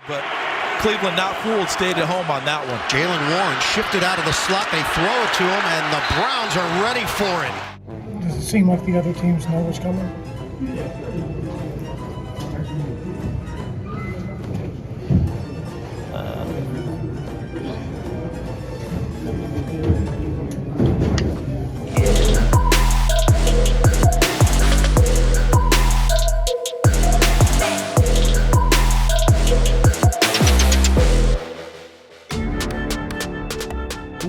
But Cleveland, not fooled, stayed at home on that one. Jaylen Warren shifted out of the slot. They throw it to him, and the Browns are ready for it. Does it seem like the other teams know what's coming?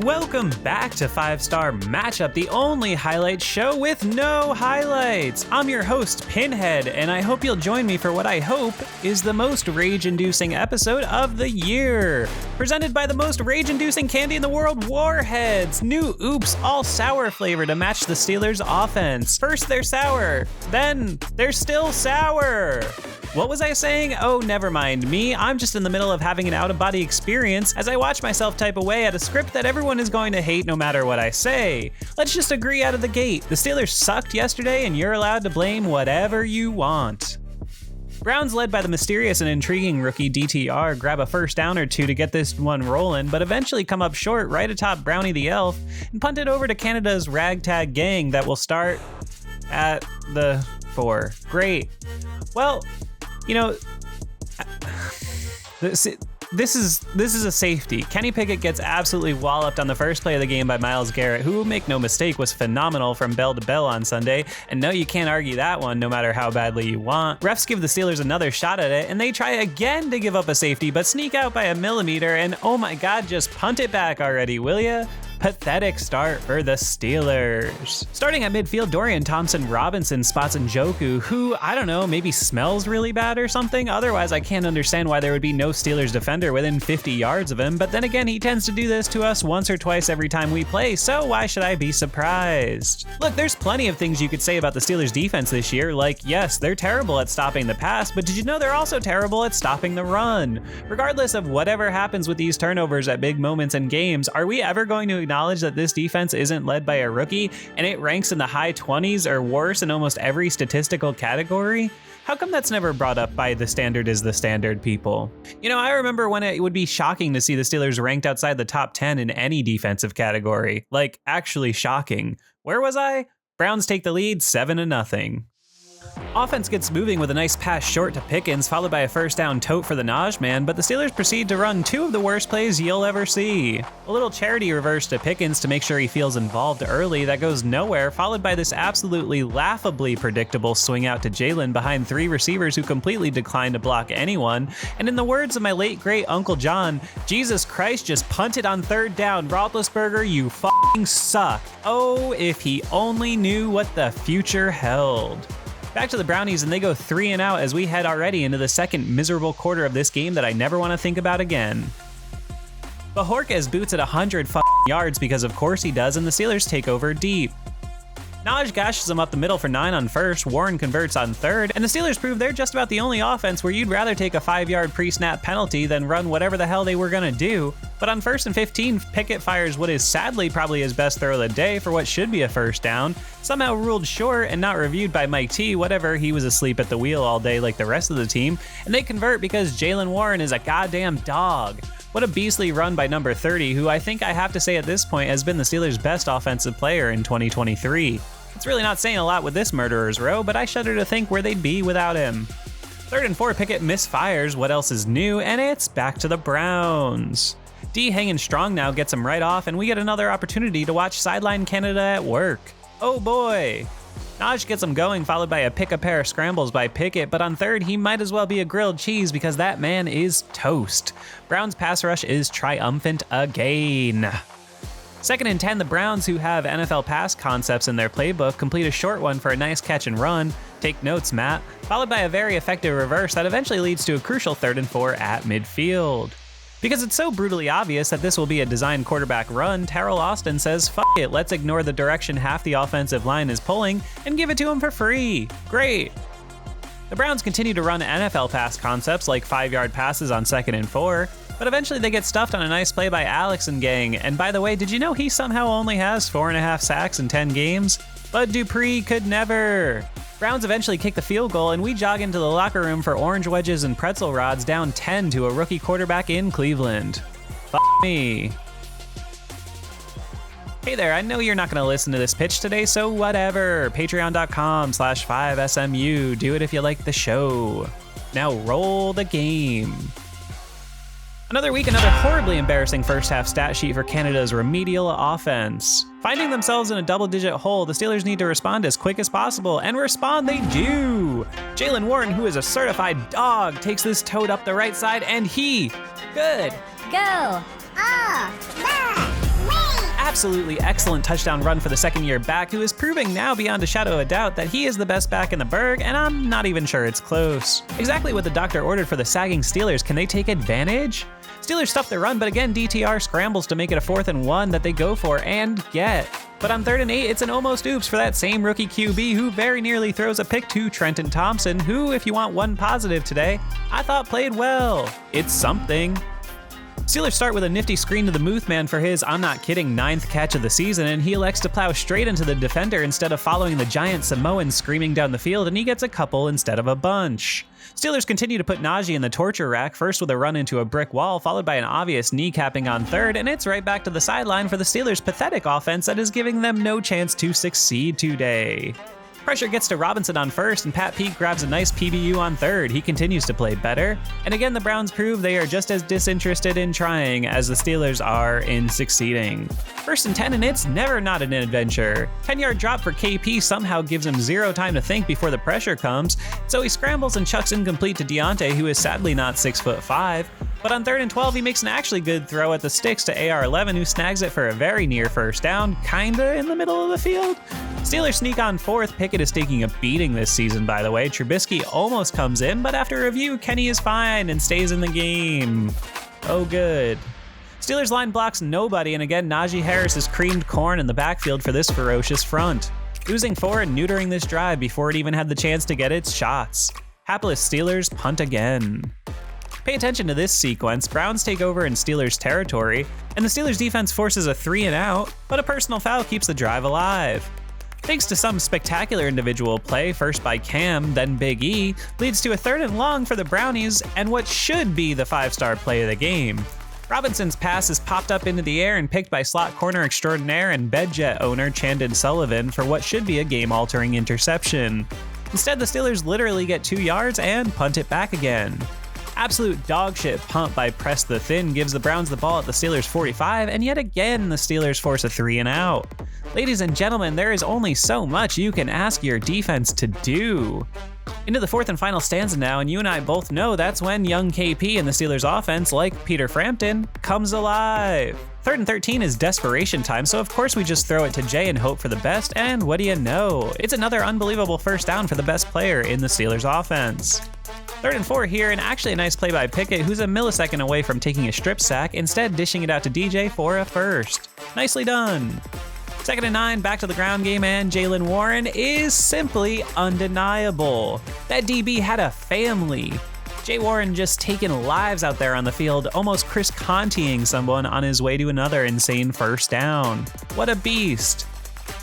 Welcome back to 5-Star Matchup, the only highlight show with no highlights. I'm your host, Pinhead, and I hope you'll join me for what I hope is the most rage-inducing episode of the year. Presented by the most rage-inducing candy in the world, Warheads. New Oops, all sour flavor to match the Steelers' offense. First they're sour, then they're still sour. What was I saying? Oh, never mind me. I'm just in the middle of having an out-of-body experience as I watch myself type away at a script that everyone is going to hate no matter what I say. Let's just agree out of the gate. The Steelers sucked yesterday and you're allowed to blame whatever you want. Browns, led by the mysterious and intriguing rookie DTR, grab a first down or two to get this one rolling, but eventually come up short right atop Brownie the Elf and punt it over to Canada's ragtag gang that will start at the 4. Great. Well, you know, this is a safety. Kenny Pickett gets absolutely walloped on the first play of the game by Myles Garrett, who, make no mistake, was phenomenal from bell to bell on Sunday. And no, you can't argue that one, no matter how badly you want. Refs give the Steelers another shot at it, and they try again to give up a safety, but sneak out by a millimeter, and oh my god, just punt it back already, will ya? Pathetic start for the Steelers. Starting at midfield, Dorian Thompson-Robinson spots Njoku, who, I don't know, maybe smells really bad or something. Otherwise, I can't understand why there would be no Steelers defender within 50 yards of him. But then again, he tends to do this to us once or twice every time we play, so why should I be surprised? Look, there's plenty of things you could say about the Steelers defense this year. Like, yes, they're terrible at stopping the pass, but did you know they're also terrible at stopping the run? Regardless of whatever happens with these turnovers at big moments in games, are we ever going to acknowledge that this defense isn't led by a rookie and it ranks in the high 20s or worse in almost every statistical category? How come that's never brought up by the standard is the standard people? You know, I remember when it would be shocking to see the Steelers ranked outside the top 10 in any defensive category. Like, actually shocking. Where was I? Browns take the lead 7-0. Offense gets moving with a nice pass short to Pickens, followed by a first down tote for the Naj man, but the Steelers proceed to run two of the worst plays you'll ever see. A little charity reverse to Pickens to make sure he feels involved early that goes nowhere, followed by this absolutely laughably predictable swing out to Jaylen behind three receivers who completely declined to block anyone. And in the words of my late great Uncle John, Jesus Christ just punted on third down. Roethlisberger, you f***ing suck. Oh, if he only knew what the future held. Back to the Brownies, and they go 3 and out as we head already into the second miserable quarter of this game that I never want to think about again. Bajorquez boots at 100 yards because of course he does, and the Steelers take over deep. Naj gashes him up the middle for 9 on first, Warren converts on third, and the Steelers prove they're just about the only offense where you'd rather take a 5-yard pre-snap penalty than run whatever the hell they were gonna do. But on 1st and 15, Pickett fires what is sadly probably his best throw of the day for what should be a first down, somehow ruled short and not reviewed by Mike T, whatever, he was asleep at the wheel all day like the rest of the team, and they convert because Jaylen Warren is a goddamn dog. What a beastly run by number 30, who I think I have to say at this point has been the Steelers' best offensive player in 2023. It's really not saying a lot with this murderer's row, but I shudder to think where they'd be without him. 3rd and 4, Pickett misfires, what else is new, and it's back to the Browns. D hanging strong now gets him right off, and we get another opportunity to watch Sideline Canada at work. Oh boy. Naj gets him going, followed by a pick-a-pair scrambles by Pickett, but on third, he might as well be a grilled cheese because that man is toast. Browns pass rush is triumphant again. 2nd and 10, the Browns, who have NFL pass concepts in their playbook, complete a short one for a nice catch and run. Take notes, Matt. Followed by a very effective reverse that eventually leads to a crucial 3rd and 4 at midfield. Because it's so brutally obvious that this will be a designed quarterback run, Terrell Austin says, "Fuck it, let's ignore the direction half the offensive line is pulling and give it to him for free." Great. The Browns continue to run NFL pass concepts like 5-yard passes on 2nd and 4, but eventually they get stuffed on a nice play by Alex and gang. And by the way, did you know he somehow only has 4.5 sacks in 10 games? Bud Dupree could never. Browns eventually kick the field goal, and we jog into the locker room for orange wedges and pretzel rods, down 10 to a rookie quarterback in Cleveland. F me. Hey there, I know you're not going to listen to this pitch today, so whatever. Patreon.com/5SMU. Do it if you like the show. Now roll the game. Another week, another horribly embarrassing first half stat sheet for Canada's remedial offense. Finding themselves in a double-digit hole, the Steelers need to respond as quick as possible, and respond they do. Jaylen Warren, who is a certified dog, takes this toad up the right side, and good. Go. Absolutely excellent touchdown run for the second-year back, who is proving now beyond a shadow of a doubt that he is the best back in the burg, and I'm not even sure it's close. Exactly what the doctor ordered for the sagging Steelers. Can they take advantage? Steelers stuff their run, but again, DTR scrambles to make it a 4th and 1 that they go for and get. But on 3rd and 8, it's an almost oops for that same rookie QB who very nearly throws a pick to Trenton Thompson, who, if you want one positive today, I thought played well. It's something. Steelers start with a nifty screen to the Muth man for his, I'm not kidding, 9th catch of the season, and he elects to plow straight into the defender instead of following the giant Samoan screaming down the field, and he gets a couple instead of a bunch. Steelers continue to put Najee in the torture rack, first with a run into a brick wall, followed by an obvious kneecapping on 3rd, and it's right back to the sideline for the Steelers' pathetic offense that is giving them no chance to succeed today. Pressure gets to Robinson on 1st, and Pat Peake grabs a nice PBU on 3rd. He continues to play better. And again, the Browns prove they are just as disinterested in trying as the Steelers are in succeeding. 1st and 10, and it's never not an adventure. 10-yard drop for KP somehow gives him zero time to think before the pressure comes, so he scrambles and chucks incomplete to Deontay, who is sadly not 6'5". But on 3rd and 12, he makes an actually good throw at the sticks to AR11, who snags it for a very near first down, kinda in the middle of the field. Steelers sneak on 4th. Pickett is taking a beating this season, by the way. Trubisky almost comes in, but after review, Kenny is fine and stays in the game. Oh, good. Steelers line blocks nobody, and again, Najee Harris is creamed corn in the backfield for this ferocious front. Oozing 4 and neutering this drive before it even had the chance to get its shots. Hapless Steelers punt again. Pay attention to this sequence. Browns take over in Steelers territory, and the Steelers defense forces a 3 and out, but a personal foul keeps the drive alive. Thanks to some spectacular individual play, first by Cam, then Big E, leads to a 3rd and long for the Brownies and what should be the 5-star play of the game. Robinson's pass is popped up into the air and picked by slot corner extraordinaire and bedjet owner Chandon Sullivan for what should be a game-altering interception. Instead, the Steelers literally get 2 yards and punt it back again. Absolute dogshit punt by Press the Thin gives the Browns the ball at the Steelers' 45, and yet again the Steelers force a 3 and out. Ladies and gentlemen, there is only so much you can ask your defense to do. Into the 4th and final stanza now, and you and I both know that's when young KP and the Steelers offense, like Peter Frampton, comes alive. 3rd and 13 is desperation time, so of course we just throw it to Jay and hope for the best, and what do you know? It's another unbelievable first down for the best player in the Steelers offense. 3rd and 4 here, and actually a nice play by Pickett, who's a millisecond away from taking a strip sack, instead dishing it out to DJ for a first. Nicely done. 2nd and 9, back to the ground game, and Jaylen Warren is simply undeniable. That DB had a family. Jay Warren just taking lives out there on the field, almost Chris Conti-ing someone on his way to another insane first down. What a beast.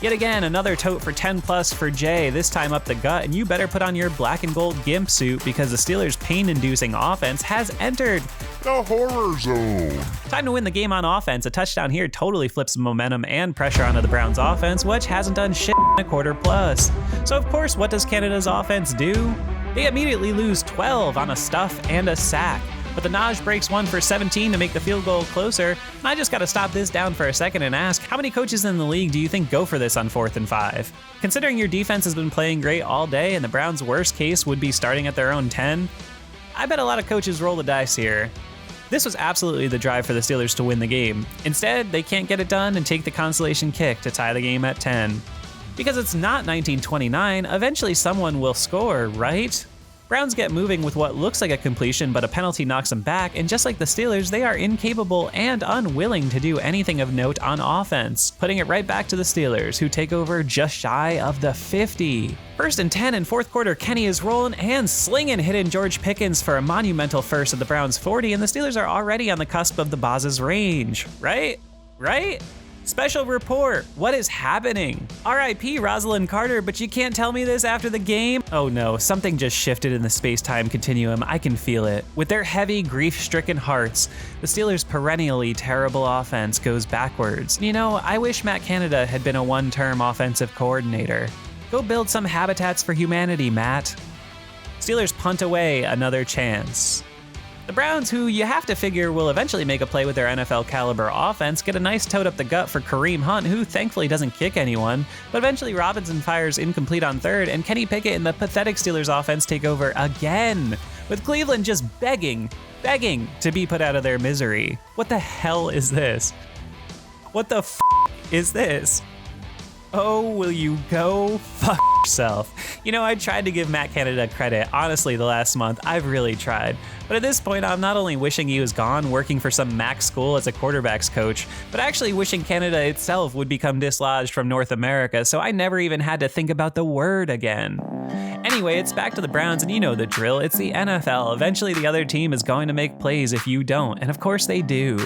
Yet again, another tote for 10 plus for Jay, this time up the gut, and you better put on your black and gold gimp suit because the Steelers' pain-inducing offense has entered the horror zone. Time to win the game on offense. A touchdown here totally flips the momentum and pressure onto the Browns' offense, which hasn't done shit in a quarter plus. So of course, what does Canada's offense do? They immediately lose 12 on a stuff and a sack. But the Naj breaks one for 17 to make the field goal closer. And I just gotta stop this down for a second and ask, how many coaches in the league do you think go for this on 4th and 5? Considering your defense has been playing great all day and the Browns' worst case would be starting at their own 10, I bet a lot of coaches roll the dice here. This was absolutely the drive for the Steelers to win the game. Instead, they can't get it done and take the consolation kick to tie the game at 10. Because it's not 1929, eventually someone will score, right? Browns get moving with what looks like a completion, but a penalty knocks them back, and just like the Steelers, they are incapable and unwilling to do anything of note on offense, putting it right back to the Steelers, who take over just shy of the 50. 1st and 10 in 4th quarter, Kenny is rolling and slinging hidden George Pickens for a monumental first at the Browns' 40, and the Steelers are already on the cusp of the Boz's range. Right? Special report, what is happening? RIP Rosalind Carter, but you can't tell me this after the game? Oh no, something just shifted in the space-time continuum, I can feel it. With their heavy, grief-stricken hearts, the Steelers' perennially terrible offense goes backwards. You know, I wish Matt Canada had been a one-term offensive coordinator. Go build some habitats for humanity, Matt. Steelers punt away another chance. The Browns, who you have to figure will eventually make a play with their NFL caliber offense, get a nice tote up the gut for Kareem Hunt, who thankfully doesn't kick anyone, but eventually Robinson fires incomplete on third, and Kenny Pickett and the pathetic Steelers offense take over again, with Cleveland just begging to be put out of their misery. What the hell is this? What the is this? Oh, will you go fuck yourself? You know, I tried to give Matt Canada credit. Honestly, the last month, I've really tried. But at this point, I'm not only wishing he was gone, working for some Mac school as a quarterbacks coach, but actually wishing Canada itself would become dislodged from North America, so I never even had to think about the word again. Anyway, it's back to the Browns, and you know the drill. It's the NFL. Eventually, the other team is going to make plays if you don't, and of course they do.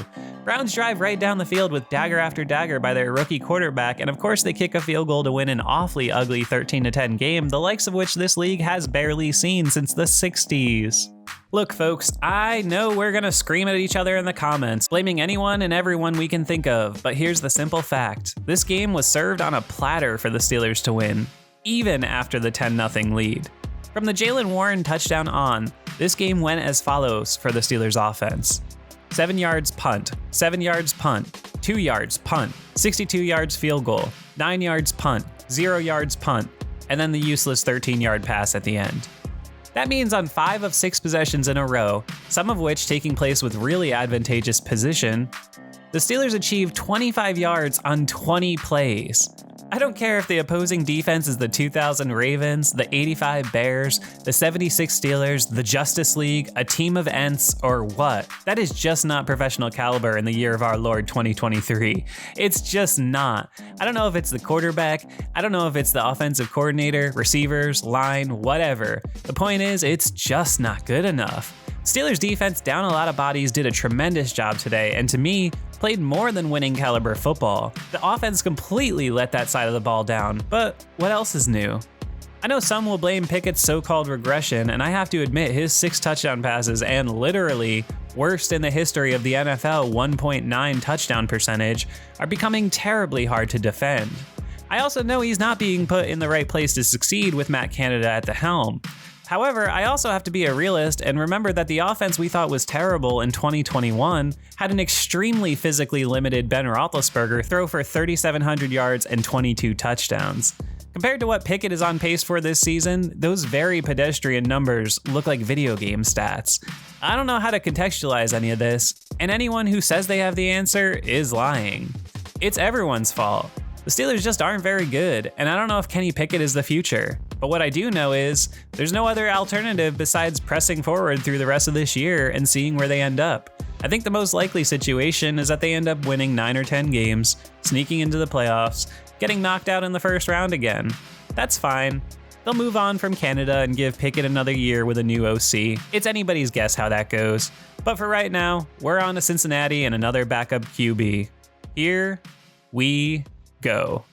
Browns drive right down the field with dagger after dagger by their rookie quarterback, and of course they kick a field goal to win an awfully ugly 13-10 game, the likes of which this league has barely seen since the 60s. Look, folks, I know we're gonna scream at each other in the comments, blaming anyone and everyone we can think of, but here's the simple fact. This game was served on a platter for the Steelers to win, even after the 10-0 lead. From the Jaylen Warren touchdown on, this game went as follows for the Steelers offense. 7 yards punt, 7 yards punt, 2 yards punt, 62 yards field goal, 9 yards punt, 0 yards punt, and then the useless 13-yard pass at the end. That means on 5 of 6 possessions in a row, some of which taking place with really advantageous position, the Steelers achieved 25 yards on 20 plays. I don't care if the opposing defense is the 2000 Ravens, the 85 Bears, the 76 Steelers, the Justice League, a team of Ents, or what. That is just not professional caliber in the year of our Lord 2023. It's just not. I don't know if it's the quarterback, I don't know if it's the offensive coordinator, receivers, line, whatever. The point is, it's just not good enough. Steelers defense down a lot of bodies did a tremendous job today, and to me, played more than winning caliber football. The offense completely let that side of the ball down, but what else is new? I know some will blame Pickett's so-called regression, and I have to admit his 6 touchdown passes and literally worst in the history of the NFL 1.9 touchdown percentage are becoming terribly hard to defend. I also know he's not being put in the right place to succeed with Matt Canada at the helm. However, I also have to be a realist and remember that the offense we thought was terrible in 2021 had an extremely physically limited Ben Roethlisberger throw for 3,700 yards and 22 touchdowns. Compared to what Pickett is on pace for this season, those very pedestrian numbers look like video game stats. I don't know how to contextualize any of this, and anyone who says they have the answer is lying. It's everyone's fault. The Steelers just aren't very good, and I don't know if Kenny Pickett is the future. But what I do know is, there's no other alternative besides pressing forward through the rest of this year and seeing where they end up. I think the most likely situation is that they end up winning 9 or 10 games, sneaking into the playoffs, getting knocked out in the first round again. That's fine. They'll move on from Canada and give Pickett another year with a new OC. It's anybody's guess how that goes. But for right now, we're on to Cincinnati and another backup QB. Here we go.